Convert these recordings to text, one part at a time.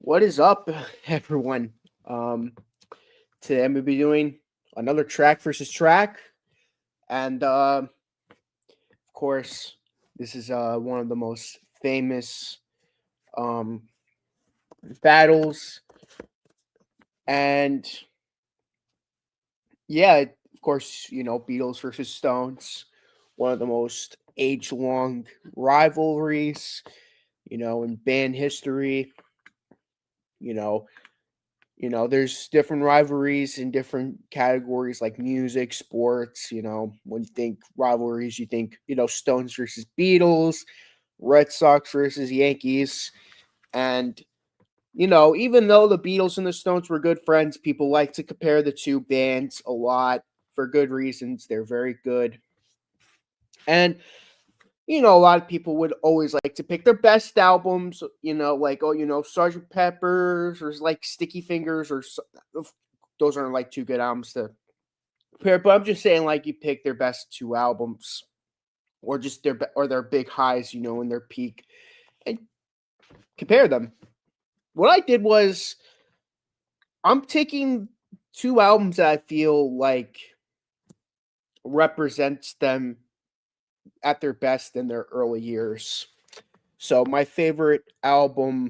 What is up, everyone? Um, Today I'm gonna be doing another track versus track, and of course, this is one of the most famous um, battles, and yeah, of course, Beatles versus Stones, one of the most age-long rivalries, in band history. You know, there's different rivalries in different categories like music, sports. When you think rivalries, you think, Stones versus Beatles, Red Sox versus Yankees. And, even though the Beatles and the Stones were good friends, people like to compare the two bands a lot for good reasons. They're very good. And a lot of people would always like to pick their best albums, like, oh, Sgt. Pepper's or like Sticky Fingers those aren't like two good albums to compare, but I'm just saying like you pick their best two albums or just their big highs, in their peak and compare them. What I did was I'm taking two albums that I feel like represents them at their best in their early years. So my favorite early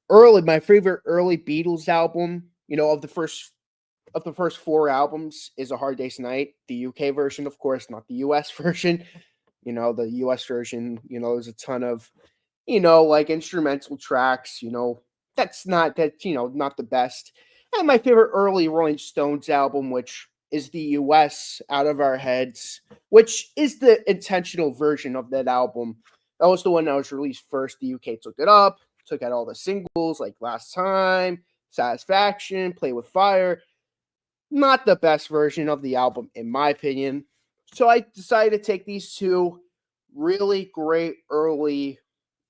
Beatles album, of the first four albums is A Hard Day's Night, the UK version, of course, not the US version. The US version, there's a ton of, like instrumental tracks, not the best. And my favorite early Rolling Stones album, which is the US Out of Our Heads, which is the intentional version of that album. That was the one that was released first. The UK took it up, took out all the singles like Last Time, Satisfaction, Play with Fire. Not the best version of the album, in my opinion. So I decided to take these two really great early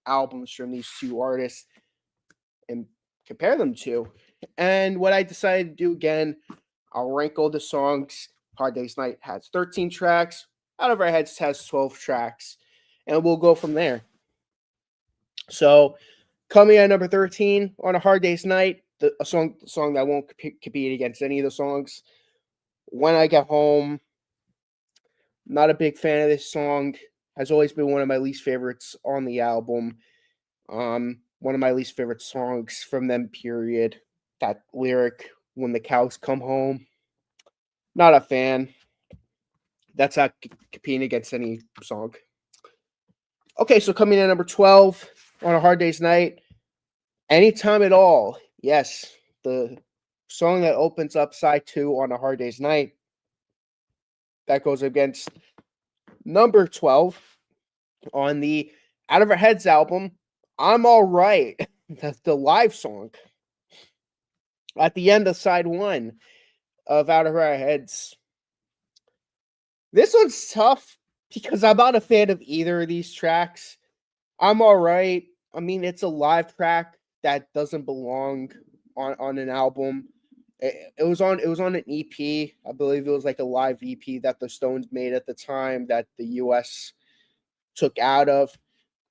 albums from these two artists and compare them to. And what I decided to do again, I'll rank all the songs. Hard Day's Night has 13 tracks. Out of Our Heads has 12 tracks. And we'll go from there. So, coming at number 13 on A Hard Day's Night, a song that won't compete against any of the songs. When I Get Home, not a big fan of this song. Has always been one of my least favorites on the album. One of my least favorite songs from them, period. That lyric, when the cows come home. Not a fan. That's not competing against any song. Okay, so coming in at number 12 on A Hard Day's Night, Anytime at All. Yes, the song that opens up side 2 on A Hard Day's Night. That goes against number 12 on the Out of Our Heads album, I'm All Right. That's the live song. At the end of side 1 of Out of Our Heads. This one's tough because I'm not a fan of either of these tracks. I'm All Right. I mean, it's a live track that doesn't belong on an album. It was on an EP. I believe it was like a live EP that the Stones made at the time that the US took out of.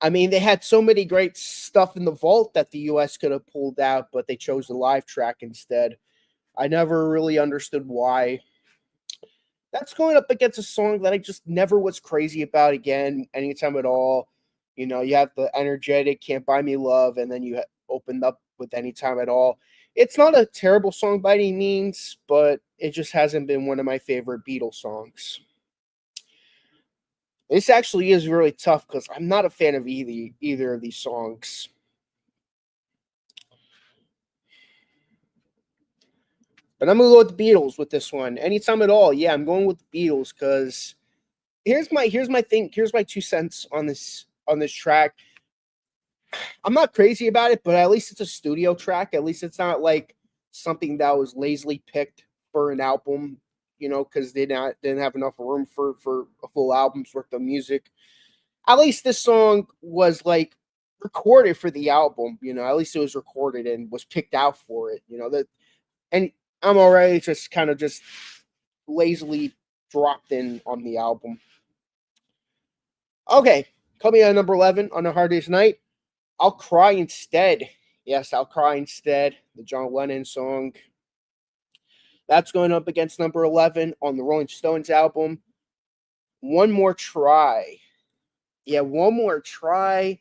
I mean, they had so many great stuff in the vault that the US could have pulled out, but they chose the live track instead. I never really understood why. That's going up against a song that I just never was crazy about again, anytime at all. You have the energetic Can't Buy Me Love, and then you opened up with Anytime at All. It's not a terrible song by any means, but it just hasn't been one of my favorite Beatles songs. This actually is really tough because I'm not a fan of either of these songs. But I'm gonna go with the Beatles with this one. Anytime at all. Yeah, I'm going with the Beatles because here's my thing. Here's my 2 cents on this track. I'm not crazy about it, but at least it's a studio track. At least it's not like something that was lazily picked for an album, because they didn't have enough room for a full album's worth of music. At least this song was like recorded for the album, at least it was recorded and was picked out for it, and I'm already just kind of just lazily dropped in on the album. Okay, coming in at number 11 on A Hard Day's Night, I'll Cry Instead. Yes, I'll cry instead. The John Lennon song. That's going up against number 11 on the Rolling Stones album. One More Try. Yeah, One More Try.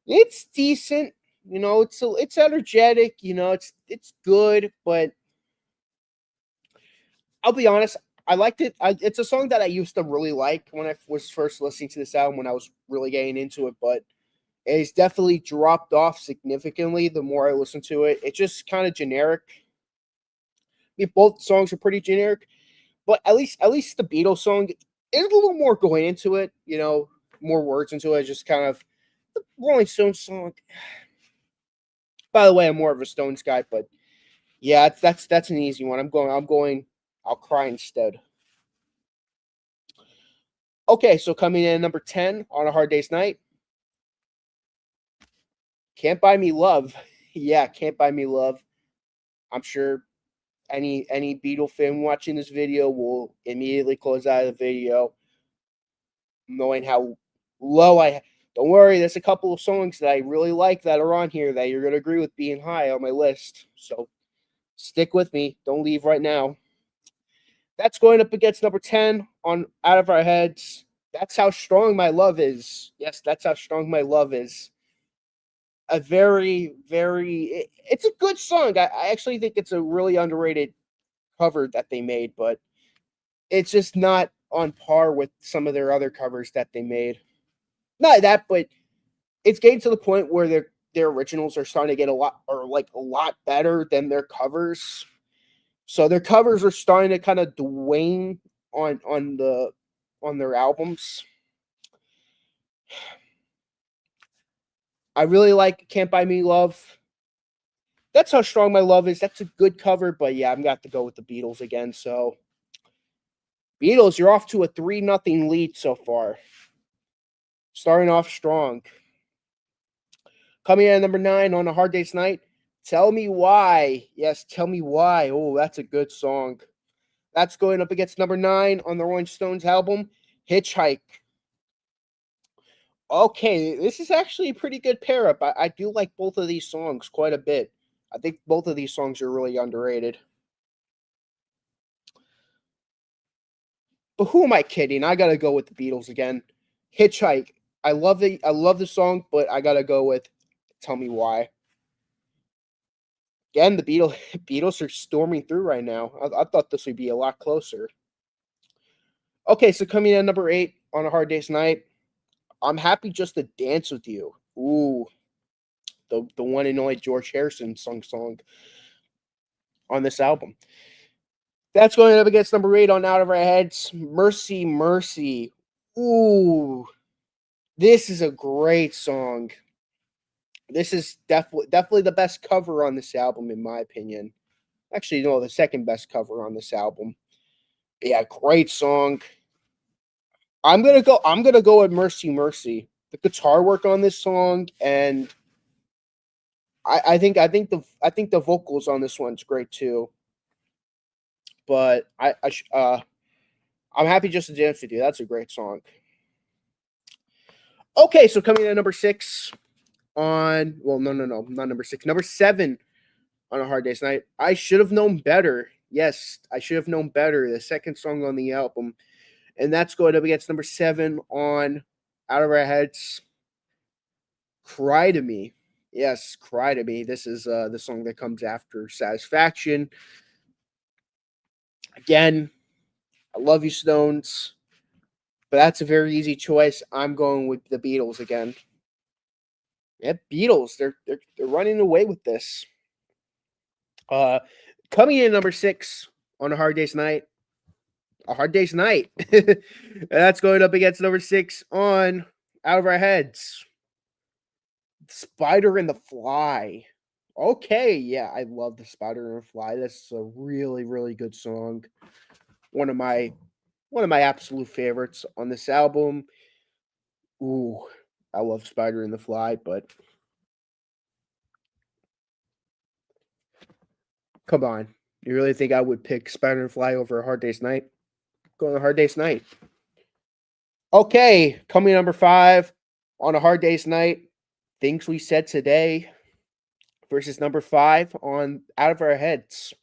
It's decent. It's energetic. It's good, but I'll be honest. I liked it. It's a song that I used to really like when I was first listening to this album when I was really getting into it, but it's definitely dropped off significantly the more I listen to it. It's just kind of generic. I mean, both songs are pretty generic, but at least the Beatles song is a little more going into it. More words into it. Just kind of the Rolling Stones song. By the way, I'm more of a Stones guy, but yeah, that's an easy one. I'm going. I'll cry instead. Okay, so coming in at number 10 on a hard day's night, Can't Buy Me Love. Yeah, Can't Buy Me Love. I'm sure any Beatle fan watching this video will immediately close out of the video, knowing how low I. Don't worry, there's a couple of songs that I really like that are on here that you're gonna agree with being high on my list. So stick with me. Don't leave right now. That's going up against number 10 on Out of Our Heads. That's How Strong My Love Is. Yes, That's How Strong My Love Is. A very, very. It's a good song. I actually think it's a really underrated cover that they made, but it's just not on par with some of their other covers that they made. Not that, but it's getting to the point where their originals are starting to get a lot better than their covers. So their covers are starting to kind of wane on their albums. I really like Can't Buy Me Love. That's How Strong My Love Is. That's a good cover, but yeah, I'm gonna have to go with the Beatles again. So Beatles, you're off to a 3-0 lead so far. Starting off strong. Coming in at number 9 on a hard day's night, Tell Me Why. Yes, Tell Me Why. Oh, that's a good song. That's going up against number 9 on the Rolling Stones album, Hitchhike. Okay, this is actually a pretty good pair up. I do like both of these songs quite a bit. I think both of these songs are really underrated. But who am I kidding? I gotta go with the Beatles again. Hitchhike. I love the song, but I gotta go with Tell Me Why. Again, the Beatles are storming through right now. I thought this would be a lot closer. Okay, so coming in at number 8 on a hard day's night, I'm Happy Just to Dance with You. Ooh, the one and only George Harrison song on this album. That's going up against number 8 on Out of Our Heads, Mercy Mercy. Ooh, this is a great song. This is definitely the best cover on this album, in my opinion. Actually, no, the second best cover on this album. Yeah, great song. I'm gonna go with Mercy Mercy. The guitar work on this song, and I think the vocals on this one's great too. But I'm Happy Just to Dance with You. That's a great song. Okay, so coming in at number 6 on no, not number 6, number 7 on a hard day's night. I Should Have Known Better. Yes, I Should Have Known Better. The second song on the album, and that's going up against number 7 on Out of Our Heads, Cry to Me. Yes, Cry to Me. This is the song that comes after Satisfaction. Again, I love you, Stones, but that's a very easy choice. I'm going with the Beatles again. Yeah, Beatles. They're running away with this. Uh, Coming in at number 6 on a hard day's night. A hard day's night. That's going up against number 6 on Out of Our Heads, Spider and the Fly. Okay, yeah, I love the Spider and the Fly. That's a really, really good song. One of my absolute favorites on this album. Ooh, I love Spider and the Fly, but come on. You really think I would pick Spider and Fly over a Hard Day's Night? Go on a Hard Day's Night. Okay, coming number 5 on a Hard Day's Night. Things We Said Today. versus number 5 on Out of Our Heads.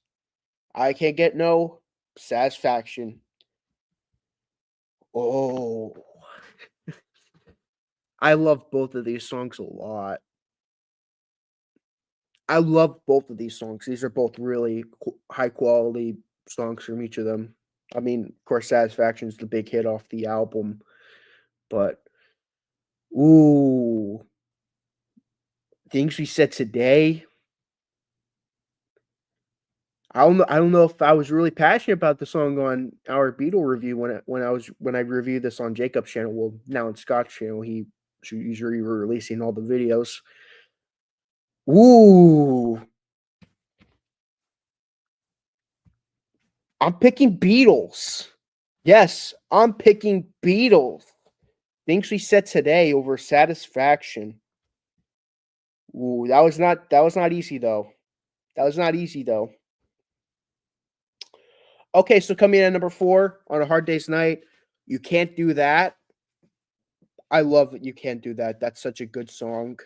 I Can't Get No Satisfaction. Oh, I love both of these songs a lot. I love both of these songs. These are both really high quality songs from each of them. I mean, of course, Satisfaction is the big hit off the album, but ooh, Things We Said Today. I don't know if I was really passionate about the song on our Beatle review when I reviewed this on Jacob's channel. Well, now on Scott's channel, he's usually releasing all the videos. Ooh, I'm picking Beatles. Yes, I'm picking Beatles. Things We Said Today over Satisfaction. Ooh, that was not easy though. That was not easy though. Okay, so coming in at number 4 on a hard day's night, You Can't Do That. I love that You Can't Do That. That's such a good song.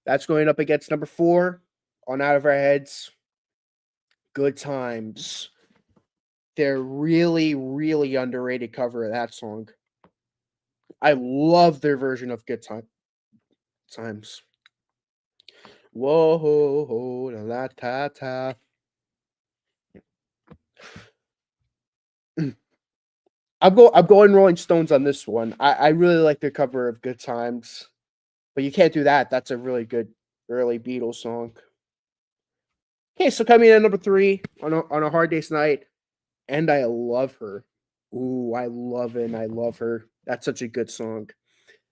That's going up against number 4 on Out of Our Heads. Good Times. They're really, really underrated cover of that song. I love their version of Times. Whoa, ho, ho, la, la, ta, ta. I'm going Rolling Stones on this one. I really like their cover of Good Times, but You Can't Do That. That's a really good early Beatles song. Okay, so coming in at number 3 on a hard day's night, And I Love Her. Ooh, I love it. And I love her. That's such a good song.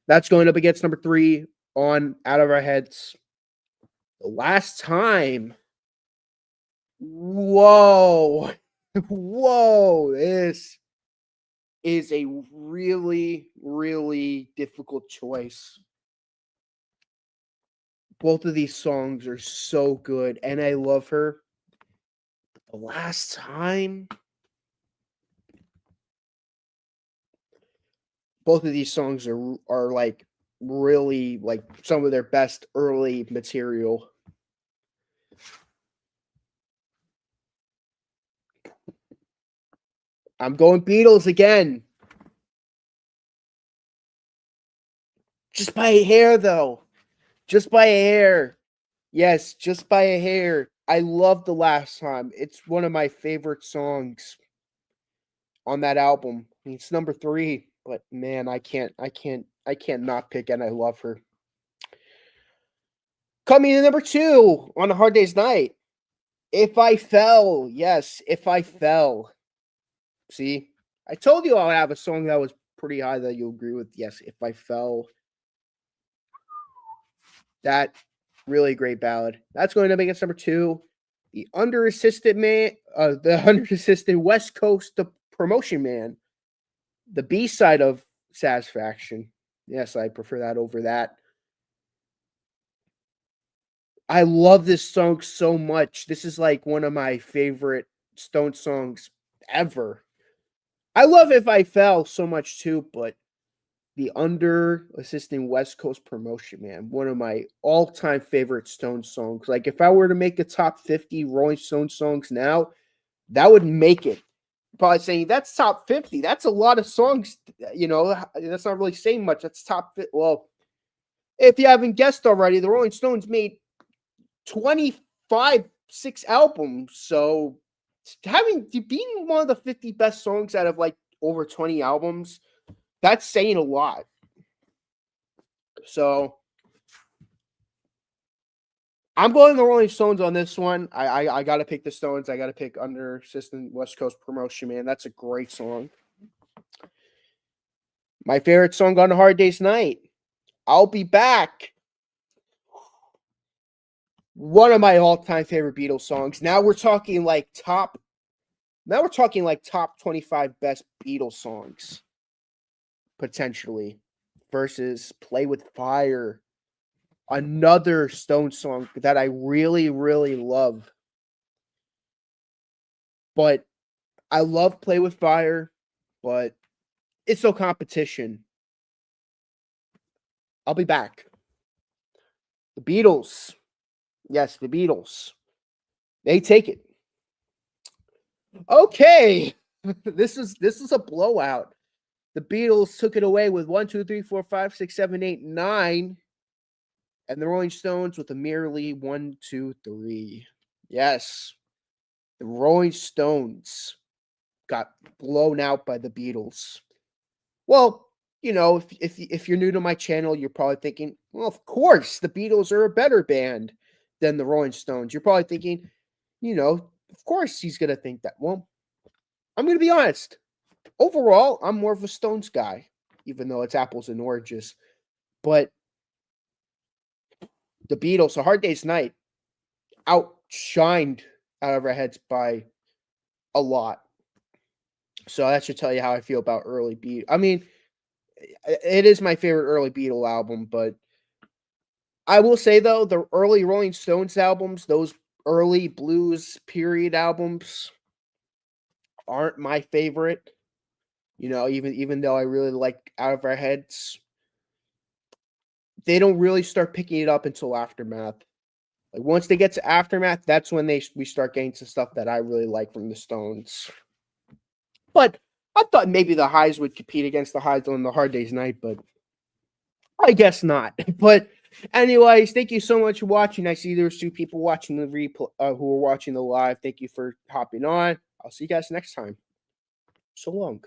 That's going up against number 3 on Out of Our Heads. The Last Time. Whoa. Whoa. This is a really, really difficult choice. Both of these songs are so good, and I love her. The Last Time. Both of these songs are like really like some of their best early material. I'm going Beatles again. Just by a hair, though. Just by a hair. Yes, just by a hair. I love The Last Time. It's one of my favorite songs on that album. I mean, it's number 3, but man, I can't not pick And I Love Her. Coming in number 2 on a hard day's night. If I Fell. Yes, If I Fell. See, I told you I would have a song that was pretty high that you'll agree with. Yes, If I Fell. That really great ballad. That's going to make us number 2. The under assisted West Coast the Promotion Man. The B side of Satisfaction. Yes, I prefer that over that. I love this song so much. This is like one of my favorite Stone songs ever. I love If I Fell so much too, but the under assisting West Coast Promotion Man, one of my all-time favorite Stone songs. Like if I were to make the top 50 Rolling Stone songs now, that would make it. Probably saying that's top 50. That's a lot of songs, that's not really saying much. That's top 50. Well, if you haven't guessed already, the Rolling Stones made 25 6 albums. So being one of the 50 best songs out of like over 20 albums, that's saying a lot. So I'm going the Rolling Stones on this one. I got to pick the Stones. I got to pick Under Assistant West Coast Promotion Man. That's a great song. My favorite song on a hard day's night. I'll Be Back. One of my all-time favorite Beatles songs. Now we're talking like top 25 best Beatles songs. Potentially. Versus Play with Fire. Another Stone song that I really, really love. But I love Play with Fire, but it's no competition. I'll Be Back. The Beatles. Yes, the Beatles. They take it. Okay. This is a blowout. The Beatles took it away with 1, 2, 3, 4, 5, 6, 7, 8, 9. And the Rolling Stones with a merely 1, 2, 3. Yes. The Rolling Stones got blown out by the Beatles. Well, if you're new to my channel, you're probably thinking, well, of course, the Beatles are a better band than the Rolling Stones. You're probably thinking, of course he's gonna think that. Well, I'm gonna be honest. Overall, I'm more of a Stones guy, even though it's apples and oranges. But the Beatles, A Hard Day's Night, outshined Out of Our Heads by a lot. So that should tell you how I feel about early Beat. I mean, it is my favorite early Beatle album, but I will say though, the early Rolling Stones albums, those early blues period albums, aren't my favorite. Even though I really like Out of Our Heads, they don't really start picking it up until Aftermath. Like once they get to Aftermath, that's when we start getting to stuff that I really like from the Stones. But I thought maybe the highs would compete against the highs on the Hard Day's Night, but I guess not. But anyways, thank you so much for watching. I see there's 2 people watching the replay who are watching the live. Thank you for hopping on. I'll see you guys next time. So long.